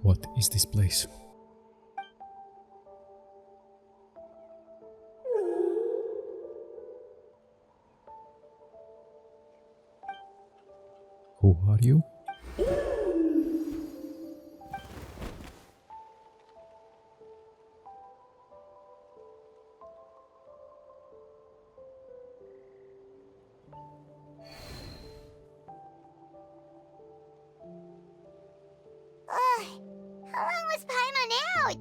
What is this place? Who are you? How long was Paimon out?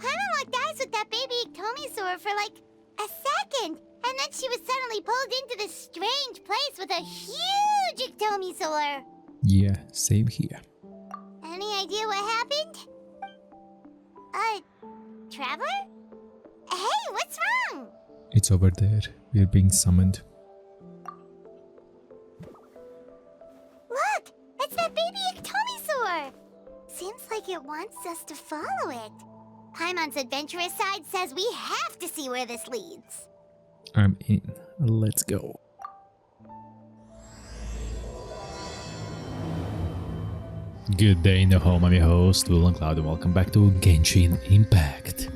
Paimon locked eyes with that baby Iktomisaur for like a second, and then she was suddenly pulled into this strange place with a huge Iktomisaur. Yeah, same here. Any idea what happened? Traveler? Hey, what's wrong? It's over there. We're being summoned. Look, it's that baby Iktomisaur. Seems like it wants us to follow it. Paimon's adventurous side says we have to see where this leads. I'm in. Let's go. Good day in the home, I'm your host, VillainCloud, and welcome back to Genshin Impact.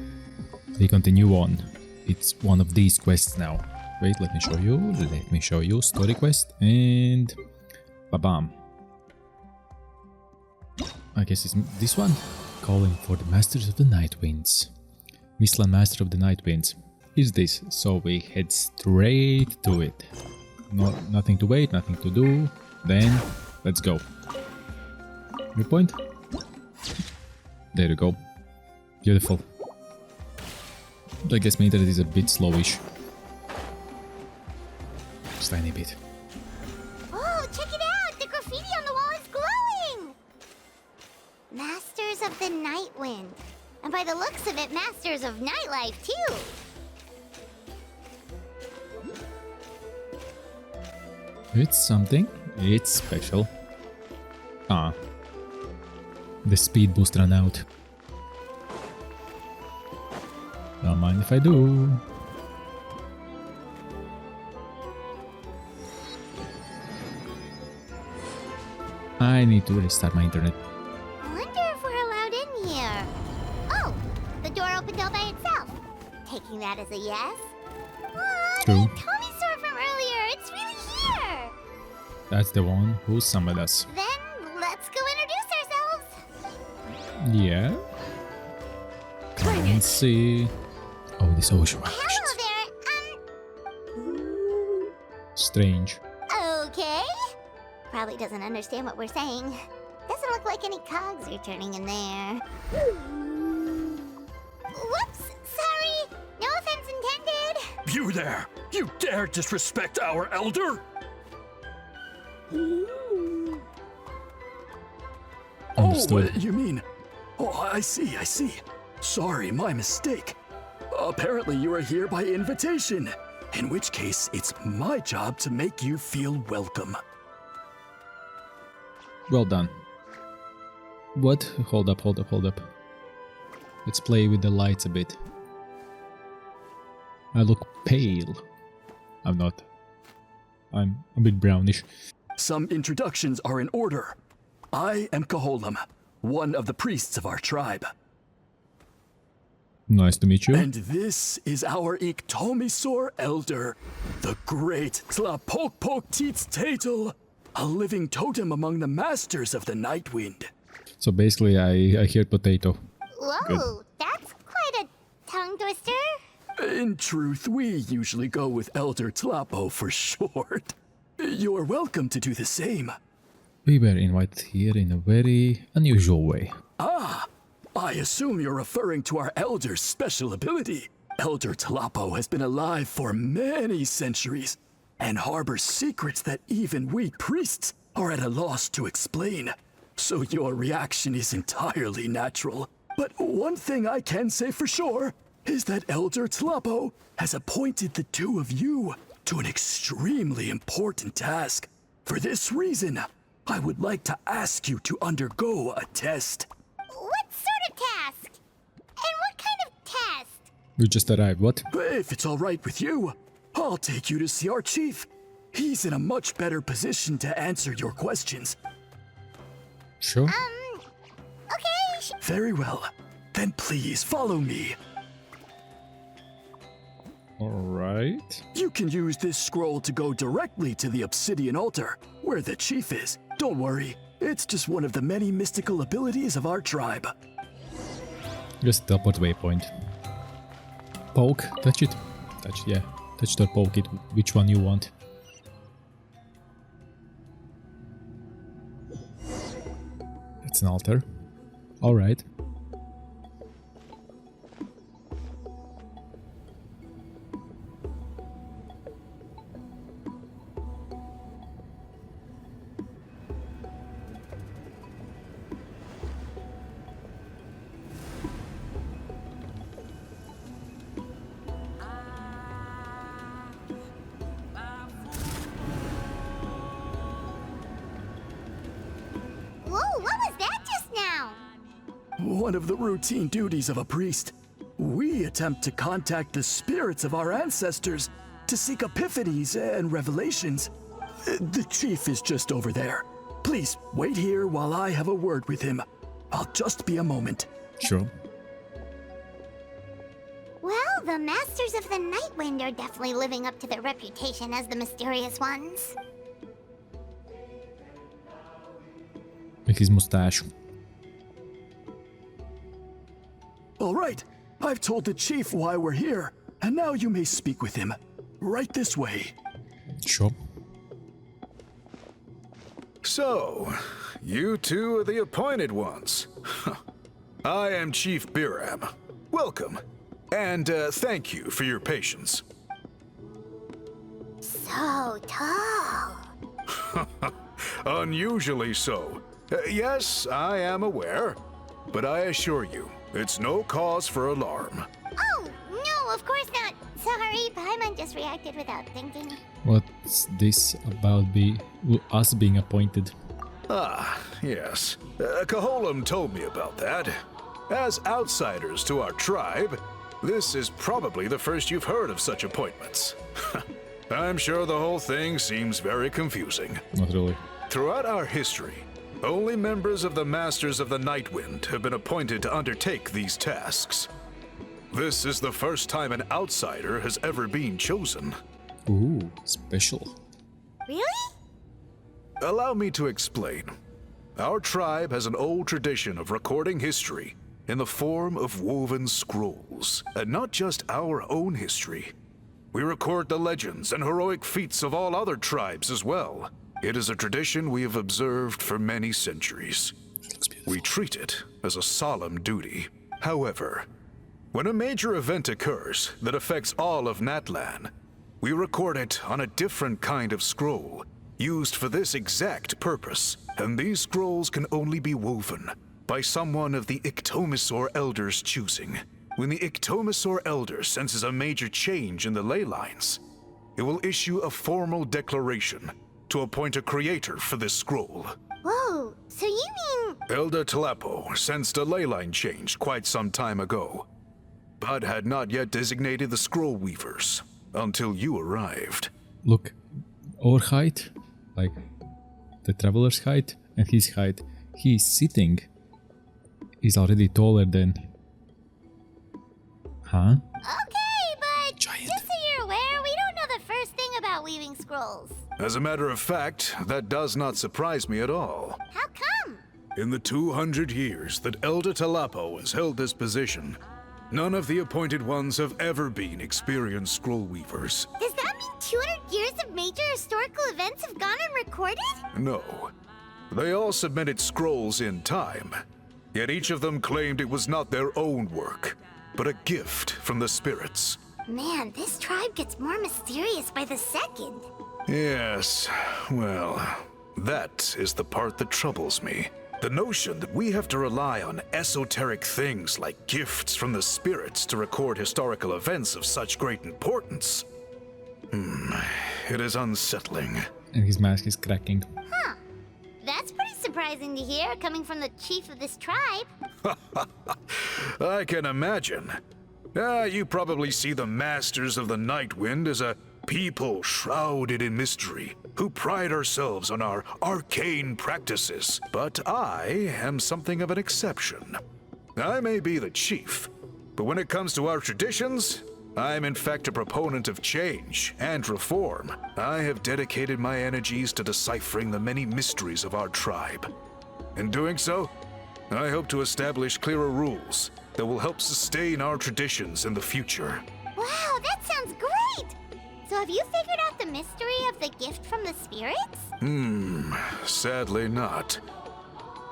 We continue on. It's one of these quests now. Wait, let me show you. Let me show you. Story quest and... Ba-bam. I guess it's this one. Calling for the Masters of the Night Winds. Natlan, Master of the Night Winds. Is this? So we head straight to it. Nothing to wait, nothing to do. Then, let's go. New point? There you go. Beautiful. I guess my internet is a bit slowish. Just tiny bit. Oh, check it out! The graffiti on the wall is glowing! Masters of the Night Wind. And by the looks of it, Masters of Nightlife, too. It's something. It's special. Ah. The speed boost ran out. Don't mind if I do. I need to restart my internet. I wonder if we're allowed in here. Oh, the door opened all by itself. Taking that as a yes. Oh, True. the Iktomisaur from earlier. It's really here. That's the one who summoned us. Then let's go introduce ourselves. Yeah. Come and see. Oh, this ocean. Hello there. Strange. Okay. Probably doesn't understand what we're saying. Doesn't look like any cogs are turning in there. Whoops! Sorry! No offense intended! You there! You dare disrespect our elder? Understood. Oh, you mean... Oh, I see. Sorry, my mistake. Apparently you are here by invitation. In which case, it's my job to make you feel welcome. Well done. What? Hold up. Let's play with the lights a bit. I look pale. I'm not. I'm a bit brownish. Some introductions are in order. I am Koholam, one of the priests of our tribe. Nice to meet you. And this is our Iktomisaur elder, the great Tlapokpok-Teats-Tatel, a living totem among the masters of the Night Wind. So basically I hear potato. Whoa, Good. that's quite a tongue twister. In truth, we usually go with Elder Tlapo for short. You're welcome to do the same. We were invited here in a very unusual way. I assume you're referring to our elder's special ability. Elder Tlapo has been alive for many centuries and harbors secrets that even we priests are at a loss to explain. So your reaction is entirely natural. But one thing I can say for sure is that Elder Tlapo has appointed the two of you to an extremely important task. For this reason, I would like to ask you to undergo a test. What sort of task? And what kind of test? We just arrived, what? If it's all right with you, I'll take you to see our chief. He's in a much better position to answer your questions. Sure. Okay, Very well. Then please follow me. Alright. You can use this scroll to go directly to the obsidian altar, where the chief is. Don't worry, it's just one of the many mystical abilities of our tribe. Just teleport waypoint. Poke, touch it. Touch, yeah. Touch it or poke it, which one you want. That's an altar. Alright. Whoa, what was that just now? One of the routine duties of a priest. We attempt to contact the spirits of our ancestors to seek epiphanies and revelations. The chief is just over there. Please wait here while I have a word with him. I'll just be a moment. Sure. Well, the Masters of the Nightwind are definitely living up to their reputation as the mysterious ones. Like his mustache. All right, I've told the chief why we're here, and now you may speak with him. Right this way. Sure. So, you two are the appointed ones. I am Chief Biram. Welcome, and thank you for your patience. So tall. Unusually so. Yes, I am aware, but I assure you, it's no cause for alarm. Oh, no, of course not. Sorry, Paimon just reacted without thinking. What's this about us being appointed? Ah, yes. Kaholam told me about that. As outsiders to our tribe, this is probably the first you've heard of such appointments. I'm sure the whole thing seems very confusing. Not really. Throughout our history, only members of the Masters of the Nightwind have been appointed to undertake these tasks. This is the first time an outsider has ever been chosen. Ooh, special. Really? Allow me to explain. Our tribe has an old tradition of recording history in the form of woven scrolls, and not just our own history. We record the legends and heroic feats of all other tribes as well. It is a tradition we have observed for many centuries. We treat it as a solemn duty. However, when a major event occurs that affects all of Natlan, we record it on a different kind of scroll, used for this exact purpose, and these scrolls can only be woven by someone of the Iktomisor Elder's choosing. When the Iktomisor Elder senses a major change in the ley lines, it will issue a formal declaration to appoint a creator for this scroll. Whoa, so you mean... Elder Talapo sensed a ley line change quite some time ago, but had not yet designated the scroll weavers until you arrived. Look, our height, like the traveler's height and his height, he's sitting is already taller than... Huh? Okay, but Giant. just so you're aware, we don't know the first thing about weaving scrolls. As a matter of fact, that does not surprise me at all. How come? In the 200 years that Elder Talapo has held this position, none of the appointed ones have ever been experienced scroll weavers. Does that mean 200 years of major historical events have gone unrecorded? No. They all submitted scrolls in time, yet each of them claimed it was not their own work, but a gift from the spirits. Man, this tribe gets more mysterious by the second. Yes, well, that is the part that troubles me. The notion that we have to rely on esoteric things like gifts from the spirits to record historical events of such great importance. It is unsettling. And his mask is cracking. Huh. That's pretty surprising to hear, coming from the chief of this tribe. I can imagine. You probably see the Masters of the Nightwind as a people shrouded in mystery, who pride ourselves on our arcane practices. But I am something of an exception. I may be the chief, but when it comes to our traditions, I'm in fact a proponent of change and reform. I have dedicated my energies to deciphering the many mysteries of our tribe. In doing so, I hope to establish clearer rules that will help sustain our traditions in the future. Wow, that sounds great! So have you figured out the mystery of the gift from the spirits? Sadly not.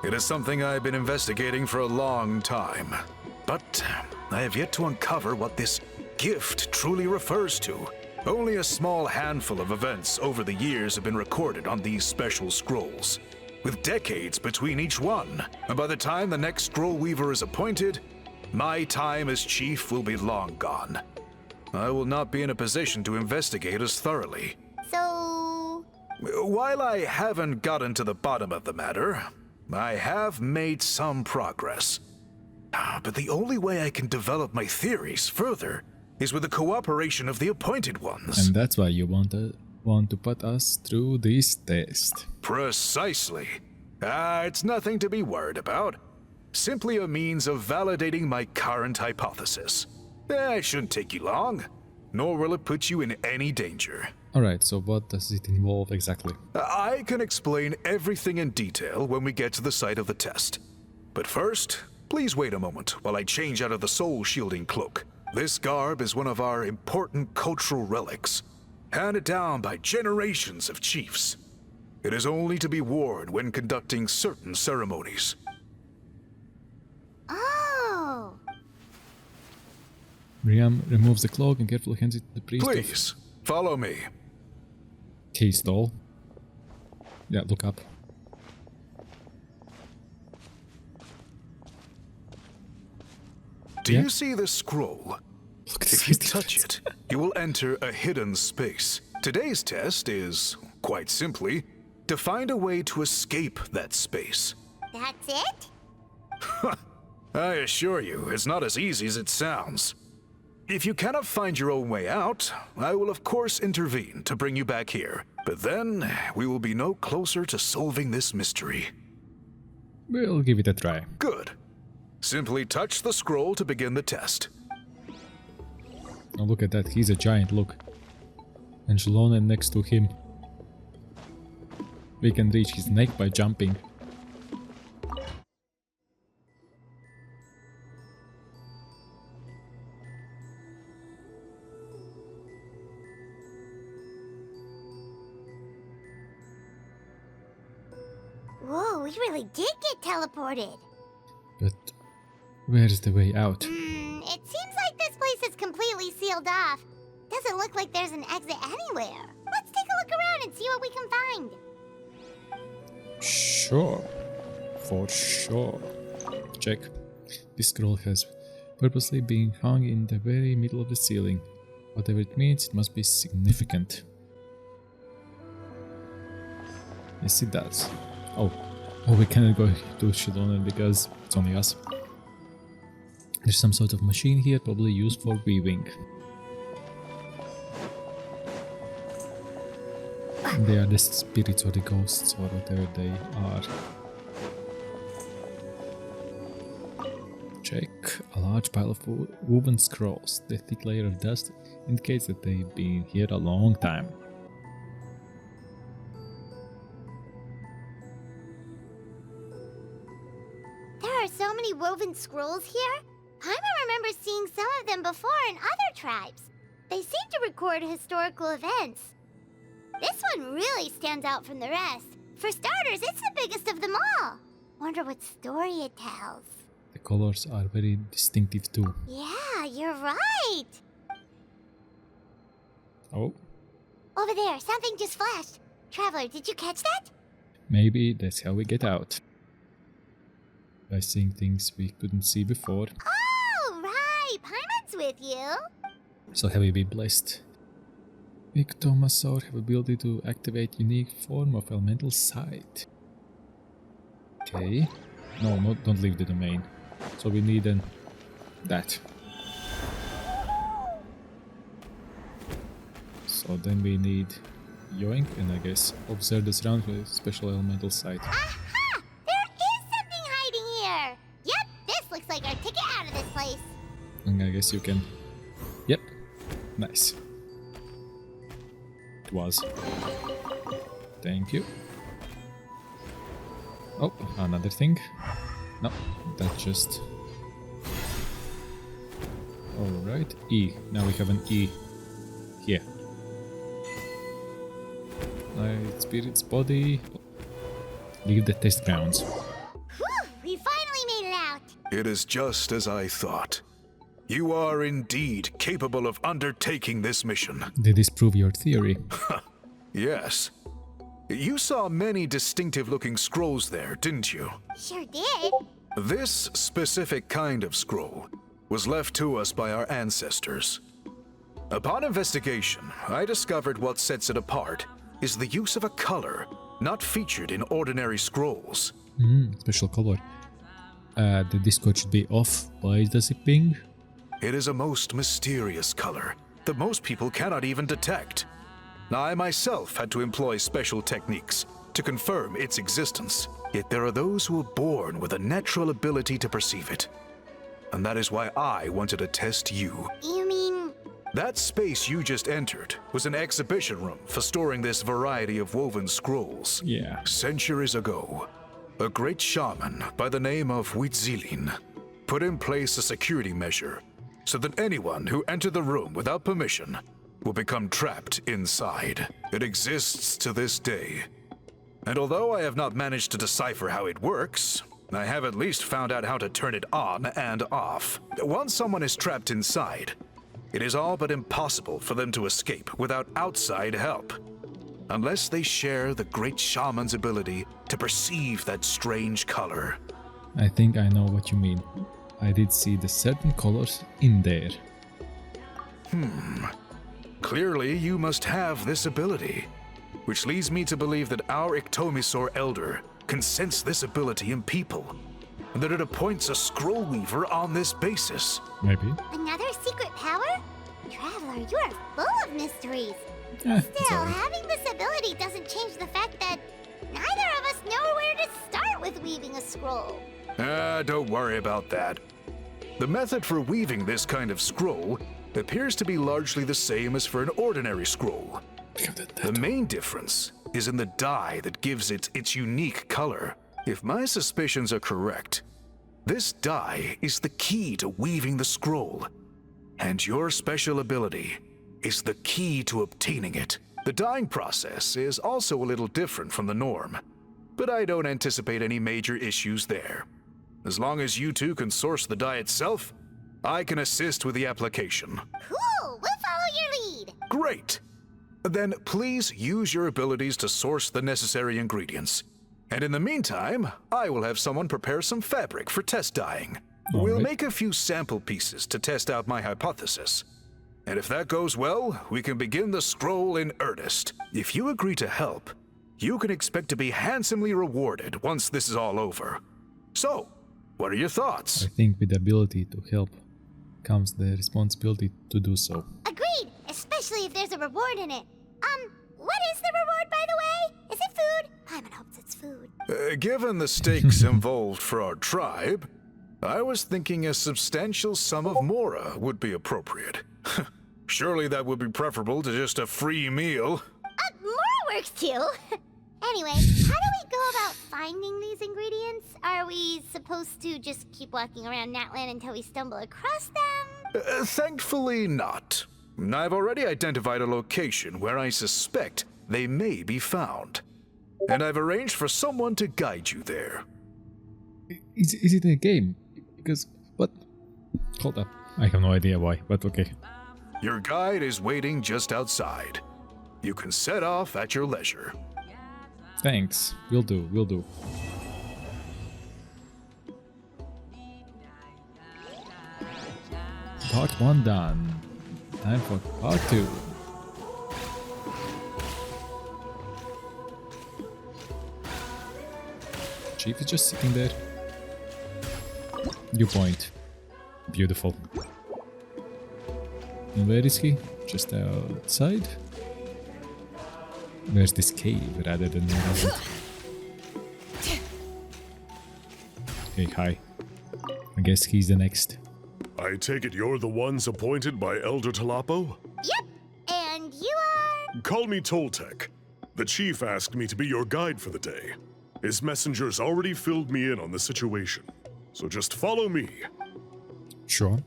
It is something I've been investigating for a long time, but I have yet to uncover what this gift truly refers to. Only a small handful of events over the years have been recorded on these special scrolls, with decades between each one. And by the time the next scroll weaver is appointed, my time as chief will be long gone. I will not be in a position to investigate as thoroughly. So... While I haven't gotten to the bottom of the matter, I have made some progress. But the only way I can develop my theories further is with the cooperation of the appointed ones. And that's why you want to put us through this test. Precisely. It's nothing to be worried about. Simply a means of validating my current hypothesis. It shouldn't take you long, nor will it put you in any danger. Alright, so what does it involve exactly? I can explain everything in detail when we get to the site of the test. But first, please wait a moment while I change out of the soul-shielding cloak. This garb is one of our important cultural relics, handed down by generations of chiefs. It is only to be worn when conducting certain ceremonies. Oh! Riam removes the cloak and carefully hands it to the priest. Please, follow me. Key stall. Yeah, look up. Do Yeah? you see this scroll? Look at If you touch it, you will enter a hidden space. Today's test is, quite simply, to find a way to escape that space. That's it? I assure you, it's not as easy as it sounds. If you cannot find your own way out, I will of course intervene to bring you back here. But then, we will be no closer to solving this mystery. We'll give it a try. Good. Simply touch the scroll to begin the test. Oh, look at that, he's a giant, look. And Shalona next to him. We can reach his neck by jumping. Whoa, we really did get teleported. But where's the way out? It seems like this place is completely sealed off. Doesn't look like there's an exit anywhere. Let's take a look around and see what we can find. Sure. For sure. Check. This scroll has purposely been hung in the very middle of the ceiling. Whatever it means, it must be significant. Yes, it does. Oh, we cannot go to Shalona because it's only us. There's some sort of machine here, probably used for weaving. They are the spirits or the ghosts or whatever they are. Check. A large pile of woven scrolls. The thick layer of dust indicates that they've been here a long time. There are so many woven scrolls here. Paimon remembers seeing some of them before in other tribes. They seem to record historical events. This one really stands out from the rest. For starters, it's the biggest of them all. Wonder what story it tells. The colors are very distinctive too. Yeah, you're right. Oh, Over there, something just flashed. Traveler, did you catch that? maybe that's how we get out. By seeing things we couldn't see before. Oh, right. Paimon's with you. So have we been blessed? Big Tomasaur have ability to activate unique form of elemental sight. Okay. No, don't leave the domain. So we need that. So then we need Yoink and I guess observe the surroundings with special elemental sight. Aha! There is something hiding here. Yep, this looks like our And I guess you can... Yep. Nice. It was. Thank you. Oh, another thing. No, that just... Alright, E. Now we have an E here. Light Spirit's body. Leave the test grounds. Whew, we finally made it out. It is just as I thought. You are indeed capable of undertaking this mission. Did this prove your theory? Yes. You saw many distinctive-looking scrolls there, didn't you? Sure did. This specific kind of scroll was left to us by our ancestors. Upon investigation, I discovered what sets it apart is the use of a color not featured in ordinary scrolls. Special color. The Discord should be off. Why does it ping? It is a most mysterious color that most people cannot even detect. I myself had to employ special techniques to confirm its existence, yet there are those who are born with a natural ability to perceive it. And that is why I wanted to test you. You mean... That space you just entered was an exhibition room for storing this variety of woven scrolls. Yeah. Centuries ago, a great shaman by the name of Huitzilin put in place a security measure so that anyone who entered the room without permission will become trapped inside. It exists to this day. And although I have not managed to decipher how it works, I have at least found out how to turn it on and off. Once someone is trapped inside, it is all but impossible for them to escape without outside help, unless they share the great shaman's ability to perceive that strange color. I think I know what you mean. I did see the certain colors in there. Clearly, you must have this ability, which leads me to believe that our Ictomisaur Elder can sense this ability in people, and that it appoints a scroll weaver on this basis. Maybe. Another secret power? Traveler, you are full of mysteries. It's Still, alright. having this ability doesn't change the fact that neither of us know where to start with weaving a scroll. Don't worry about that. The method for weaving this kind of scroll appears to be largely the same as for an ordinary scroll. The main difference is in the dye that gives it its unique color. If my suspicions are correct, this dye is the key to weaving the scroll, and your special ability is the key to obtaining it. The dyeing process is also a little different from the norm, but I don't anticipate any major issues there. As long as you two can source the dye itself, I can assist with the application. Cool, we'll follow your lead. Great! Then please use your abilities to source the necessary ingredients. And in the meantime, I will have someone prepare some fabric for test dyeing. We'll right. make a few sample pieces to test out my hypothesis. And if that goes well, we can begin the scroll in earnest. If you agree to help, you can expect to be handsomely rewarded once this is all over. So, what are your thoughts? I think with the ability to help comes the responsibility to do so. Agreed, especially if there's a reward in it. What is the reward, by the way? Is it food? Paimon hopes it's food. Given the stakes involved for our tribe, I was thinking a substantial sum of mora would be appropriate. Surely that would be preferable to just a free meal. More works too. Anyway, how do we go about finding these ingredients? Are we supposed to just keep walking around Natlan until we stumble across them? Thankfully not. I've already identified a location where I suspect they may be found. And I've arranged for someone to guide you there. Is it a game? Because, what? Hold up. I have no idea why, but okay. Your guide is waiting just outside. You can set off at your leisure. Thanks. Will do, will do. Part 1 done. Time for part 2. Chief is just sitting there. New point. Beautiful. And where is he? Just outside? Where's this cave rather than where is it? Okay, hi. I guess he's the next. I I take it you're the ones appointed by Elder Talapo? Yep. And you are? Call me Toltec. The chief asked me to be your guide for the day. His messengers already filled me in on the situation. So just follow me. Sure.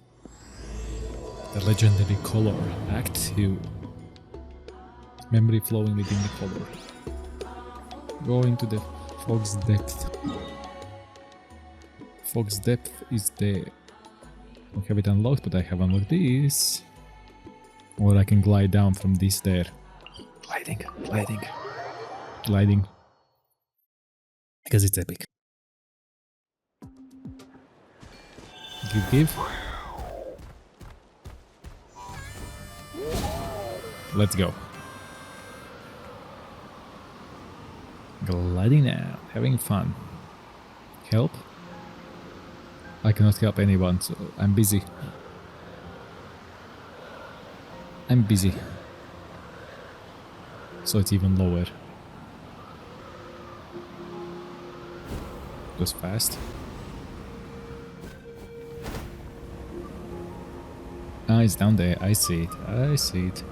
The legendary color. Act 2. Memory flowing within the color. Go into the fog's depth. Fog's depth is there. I don't have it unlocked, but I have unlocked this. Or I can glide down from this there. Gliding, gliding, gliding. Because it's epic. Give. Let's go. Gliding now, having fun. Help? I cannot help anyone, so I'm busy. I'm busy. So it's even lower. Goes fast. Ah, it's down there. I see it. I see it.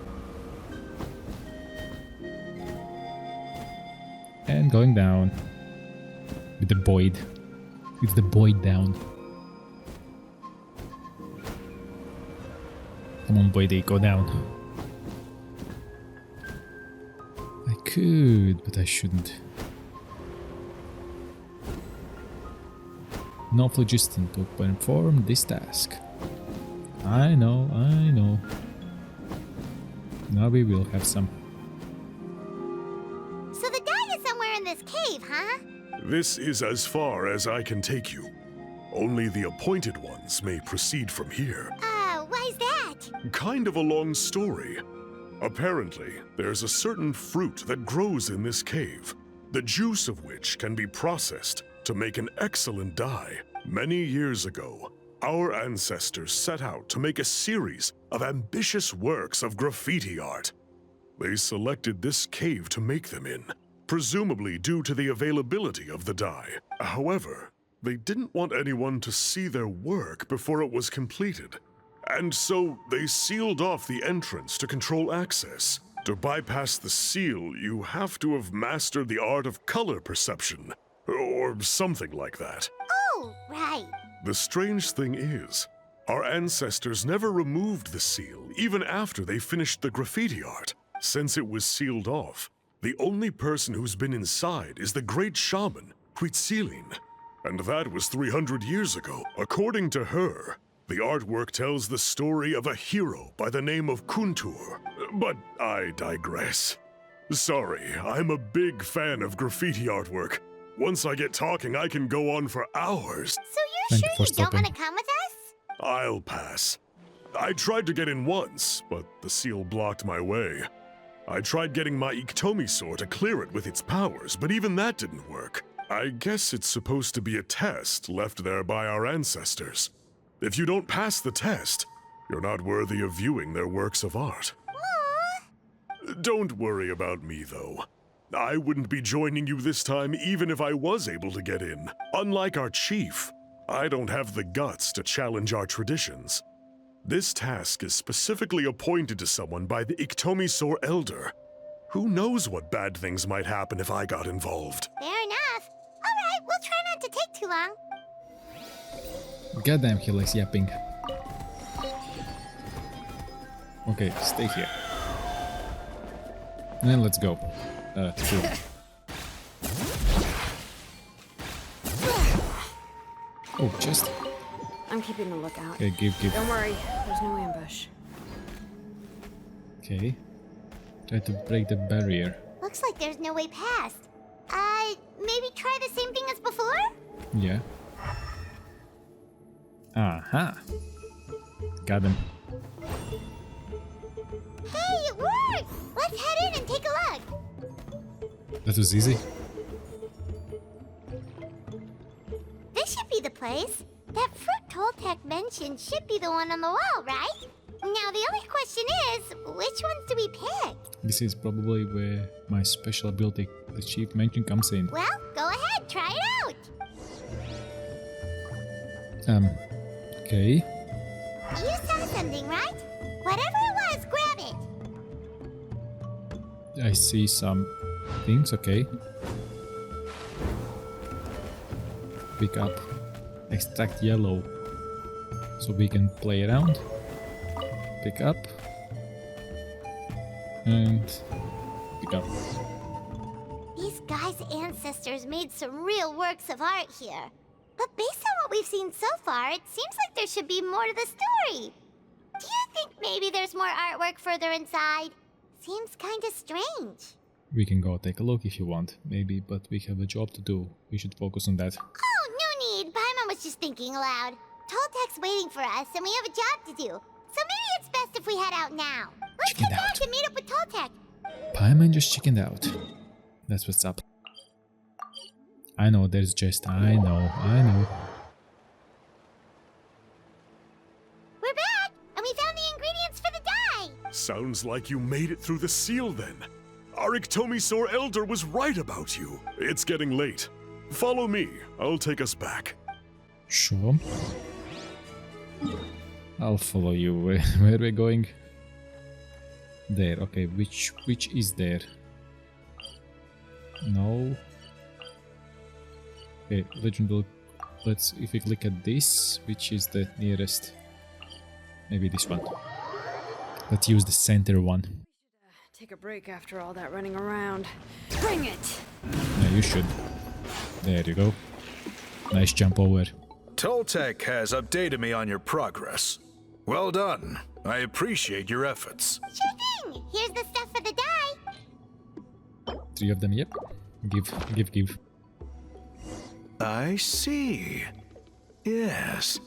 And going down. With the Boyd. With the Boyd down. Come on, Boyd, go down. I could, but I shouldn't. No phlogiston to perform this task. I know, I know. Now we will have some. So the guy is somewhere in this cave, huh? This is as far as I can take you. Only the appointed ones may proceed from here. Why's that? Kind of a long story. Apparently, there's a certain fruit that grows in this cave, the juice of which can be processed to make an excellent dye. Many years ago, our ancestors set out to make a series of ambitious works of graffiti art. They selected this cave to make them in, presumably due to the availability of the dye. However, they didn't want anyone to see their work before it was completed. And so they sealed off the entrance to control access. To bypass the seal, you have to have mastered the art of color perception, or something like that. Oh, right. The strange thing is, our ancestors never removed the seal, even after they finished the graffiti art. Since it was sealed off, the only person who's been inside is the great shaman, Huitzilin. And that was 300 years ago. According to her, the artwork tells the story of a hero by the name of Kuntur. But I digress. Sorry, I'm a big fan of graffiti artwork. Once I get talking, I can go on for hours. So Thank you're you sure for you don't stopping. want to come with us? I'll pass. I tried to get in once, but the seal blocked my way. I tried getting my Iktomi sword to clear it with its powers, but even that didn't work. I guess it's supposed to be a test left there by our ancestors. If you don't pass the test, you're not worthy of viewing their works of art. Aww. Don't worry about me, though. I wouldn't be joining you this time even if I was able to get in. Unlike our chief, I don't have the guts to challenge our traditions. This task is specifically appointed to someone by the Iktomi Elder. Who knows what bad things might happen if I got involved? Fair enough. All right, we'll try not to take too long. Goddamn, he likes yapping. Okay, stay here. And let's go. Through. Oh, chest. I'm keeping a lookout. Okay, give. Don't worry, there's no ambush. Okay. Try to break the barrier. Looks like there's no way past. Maybe try the same thing as before? Yeah. Aha. Got him. Hey, it worked! Let's head in and take a look. That was easy. This should be the place. That fruit Toltec mentioned should be the one on the wall, right? Now the only question is, which ones do we pick? This is probably where my special ability, the chief mentioned, comes in. Well, go ahead, try it out. Okay. something, right? Whatever it was, grab it. I see some things, okay. Pick up, extract yellow, so we can play around. Pick up, and pick up. These guys' ancestors made some real works of art here. But based on what we've seen so far, it seems like there should be more to the story. Do you think maybe there's more artwork further inside? Seems kinda strange. We can go take a look if you want, maybe, but we have a job to do. We should focus on that. Oh, no need. Paimon was just thinking aloud. Toltek's waiting for us, and we have a job to do. So maybe it's best if we head out now. Let's Chickened get back out. and meet up with Toltek. Paimon just chickened out. That's what's up. I know there's just... I know. We're back, and we found the ingredients for the dye. Sounds like you made it through the seal then. Our Iktomisaur Elder was right about you. It's getting late. Follow me. I'll take us back. Sure. I'll follow you. Where are we going? There. Okay, which is there? No. Okay, legend will... Let's... If we click at this, which is the nearest? Maybe this one. Let's use the center one. Take a break after all that running around. Bring it! Yeah, you should. There you go. Nice jump over. Toltek has updated me on your progress. Well done. I appreciate your efforts. Sure thing. Here's the stuff for the dye. 3 of them, yep. Give. I see. Yes.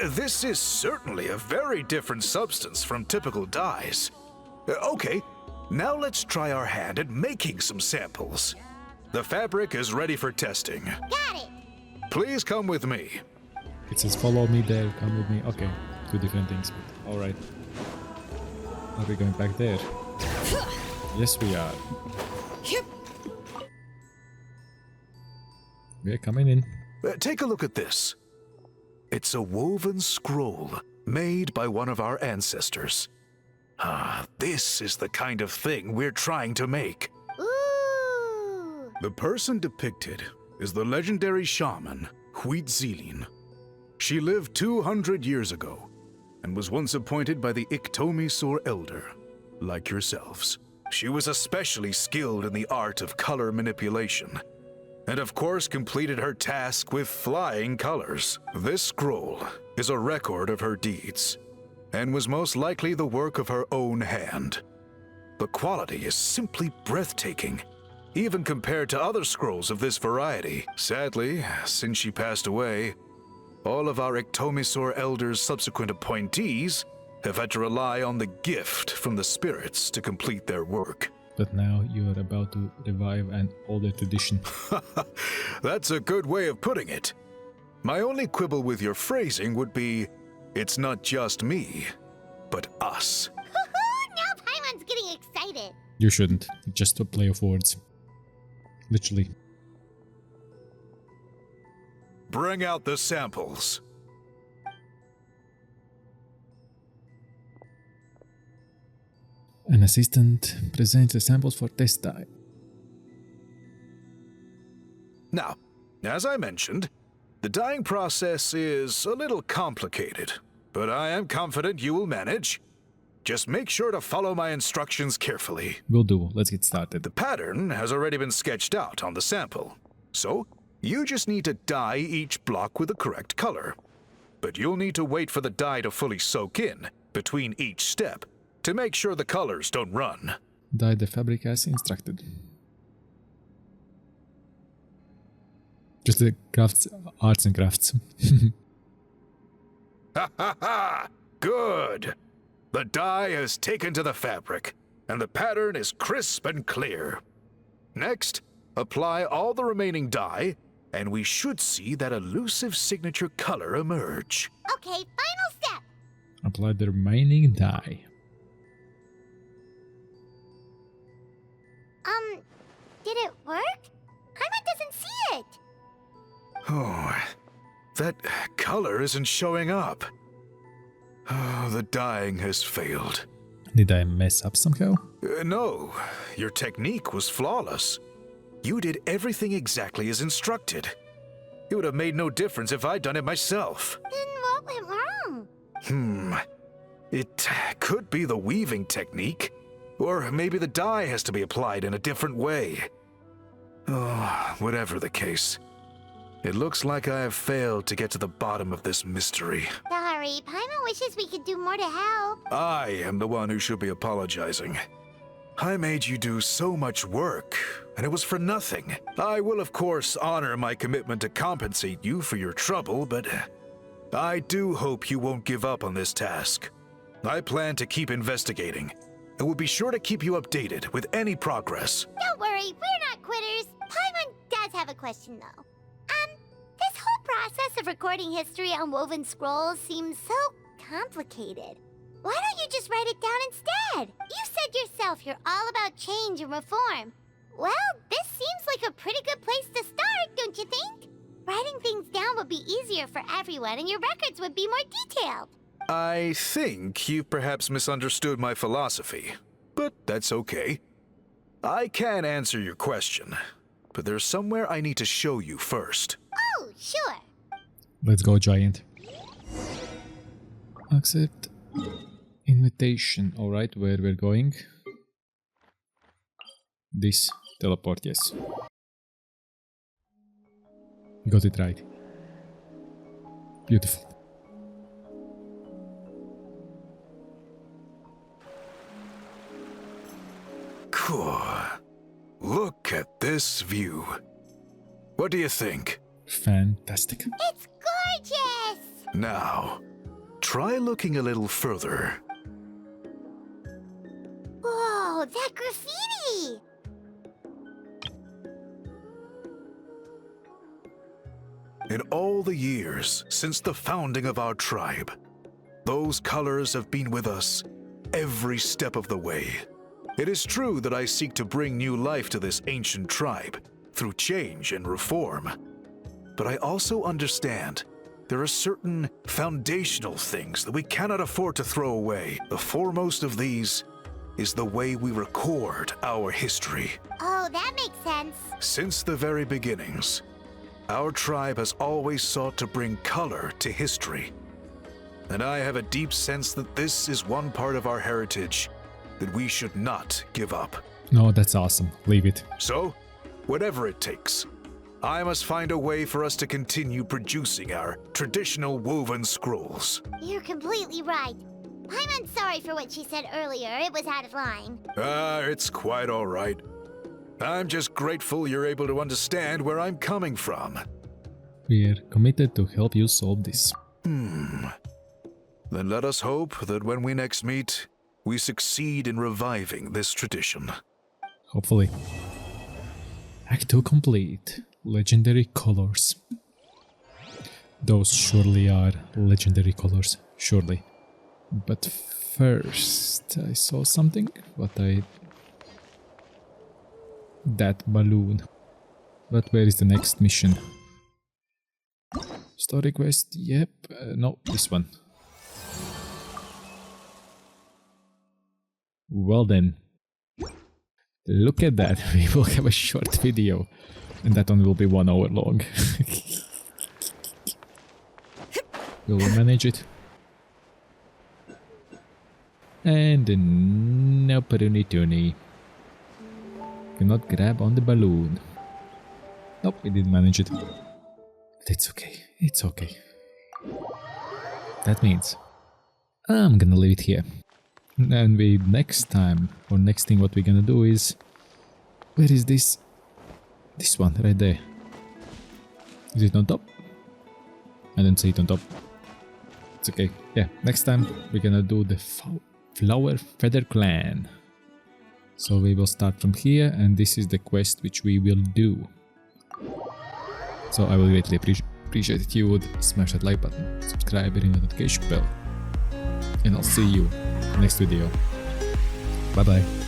This is certainly a very different substance from typical dyes. Okay, now let's try our hand at making some samples. The fabric is ready for testing. Got it. Please come with me. It says follow me there, come with me. Okay, 2 different things, but alright. Are we going back there? Yes, we are. We're coming in. Take a look at this. It's a woven scroll made by one of our ancestors. This is the kind of thing we're trying to make. Ooh. The person depicted is the legendary shaman, Huitzilin. She lived 200 years ago and was once appointed by the Iktomisaur Elder, like yourselves. She was especially skilled in the art of color manipulation, and of course completed her task with flying colors. This scroll is a record of her deeds, and was most likely the work of her own hand. The quality is simply breathtaking, even compared to other scrolls of this variety. Sadly, since she passed away, all of our Iktomisaur Elder's subsequent appointees have had to rely on the gift from the spirits to complete their work. But now you are about to revive an older tradition. That's a good way of putting it. My only quibble with your phrasing would be, it's not just me, but us. Now Paimon's getting excited. You shouldn't. Just a play of words. Literally. Bring out the samples. An assistant presents the samples for test dye. Now, as I mentioned, the dyeing process is a little complicated, but I am confident you will manage. Just make sure to follow my instructions carefully. Will do. Let's get started. The pattern has already been sketched out on the sample, so you just need to dye each block with the correct color. But you'll need to wait for the dye to fully soak in between each step to make sure the colors don't run. Dye the fabric as instructed. Just the crafts, arts and crafts. Ha ha ha! Good! The dye has taken to the fabric, and the pattern is crisp and clear. Next, apply all the remaining dye, and we should see that elusive signature color emerge. Okay, final step. Apply the remaining dye. Did it work? Paimon doesn't see it. Oh, that color isn't showing up. The dyeing has failed. Did I mess up somehow? No, your technique was flawless. You did everything exactly as instructed. It would have made no difference if I'd done it myself. Then what went wrong? It could be the weaving technique, or maybe the dye has to be applied in a different way. Oh, whatever the case, it looks like I have failed to get to the bottom of this mystery. Sorry, Paimon wishes we could do more to help. I am the one who should be apologizing. I made you do so much work, and it was for nothing. I will, of course, honor my commitment to compensate you for your trouble, but I do hope you won't give up on this task. I plan to keep investigating, and will be sure to keep you updated with any progress. Don't worry, we're not quitters. Paimon does have a question, though. This whole process of recording history on woven scrolls seems so complicated. Why don't you just write it down instead? You said yourself you're all about change and reform. Well, this seems like a pretty good place to start, don't you think? Writing things down would be easier for everyone, and your records would be more detailed. I think you perhaps misunderstood my philosophy, but that's okay. I can answer your question, but there's somewhere I need to show you first. Oh, sure. Let's go, giant. Accept invitation. Alright, where we're going? This teleport, yes. Got it right. Beautiful. Cool. Look at this view. What do you think? Fantastic. It's gorgeous! Now, try looking a little further. Whoa, that graffiti! In all the years since the founding of our tribe, those colors have been with us every step of the way. It is true that I seek to bring new life to this ancient tribe through change and reform. But I also understand there are certain foundational things that we cannot afford to throw away. The foremost of these is the way we record our history. Oh, that makes sense. Since the very beginnings, our tribe has always sought to bring color to history. And I have a deep sense that this is one part of our heritage that we should not give up. No, that's awesome. Leave it. So, whatever it takes, I must find a way for us to continue producing our traditional woven scrolls. You're completely right. I'm sorry for what she said earlier. It was out of line. It's quite all right. I'm just grateful you're able to understand where I'm coming from. We're committed to help you solve this. Then let us hope that when we next meet, we succeed in reviving this tradition. Hopefully. Act 2 complete. Legendary colors. Those surely are legendary colors. Surely. But first, I saw something. That balloon. But where is the next mission? Story quest? Yep. No, this one. Well then. Look at that. We will have a short video. And that one will be 1 hour long. Will we manage it? And no Peruni. Cannot grab on the balloon. Nope, we didn't manage it. But it's okay. It's okay. That means I'm gonna leave it here. And next time, or next thing what we're gonna do is... Where is this? This one, right there. Is it on top? I don't see it on top. It's okay. Yeah, next time we're gonna do the Flower Feather Clan. So we will start from here, and this is the quest which we will do. So I will greatly appreciate if you would smash that like button, subscribe, ring the notification bell. And I'll see you next video. Bye bye.